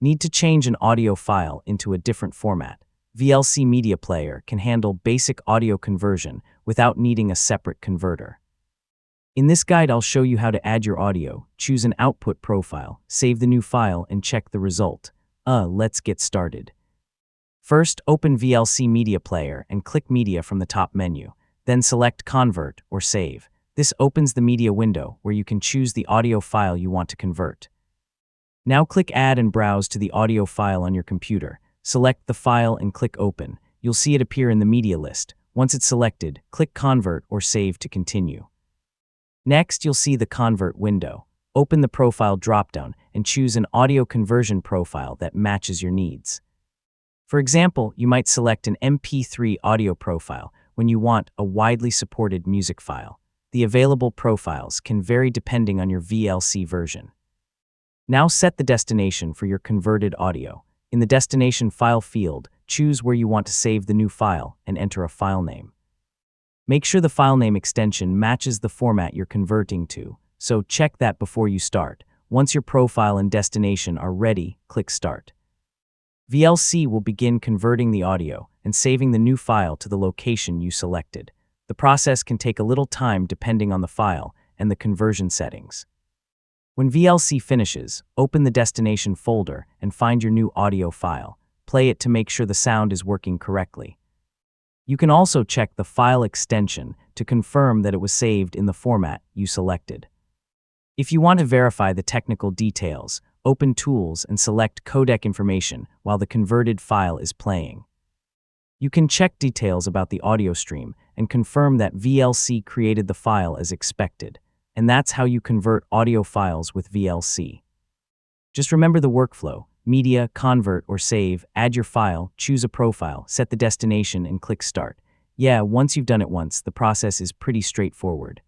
Need to change an audio file into a different format? VLC Media Player can handle basic audio conversion without needing a separate converter. In this guide, I'll show you how to add your audio, choose an output profile, save the new file, and check the result. Let's get started. First, open VLC Media Player and click Media from the top menu. Then select Convert or Save. This opens the media window where you can choose the audio file you want to convert. Now click Add and browse to the audio file on your computer. Select the file and click Open. You'll see it appear in the media list. Once it's selected, click Convert or Save to continue. Next, you'll see the Convert window. Open the Profile dropdown and choose an audio conversion profile that matches your needs. For example, you might select an MP3 audio profile when you want a widely supported music file. The available profiles can vary depending on your VLC version. Now set the destination for your converted audio. In the Destination File field, choose where you want to save the new file and enter a file name. Make sure the file name extension matches the format you're converting to, so check that before you start. Once your profile and destination are ready, click Start. VLC will begin converting the audio and saving the new file to the location you selected. The process can take a little time depending on the file and the conversion settings. When VLC finishes, open the destination folder and find your new audio file. Play it to make sure the sound is working correctly. You can also check the file extension to confirm that it was saved in the format you selected. If you want to verify the technical details, open Tools and select Codec Information while the converted file is playing. You can check details about the audio stream and confirm that VLC created the file as expected. And that's how you convert audio files with VLC. Just remember the workflow: media, convert or save, add your file, choose a profile, set the destination, and click Start. Yeah, once you've done it once, the process is pretty straightforward.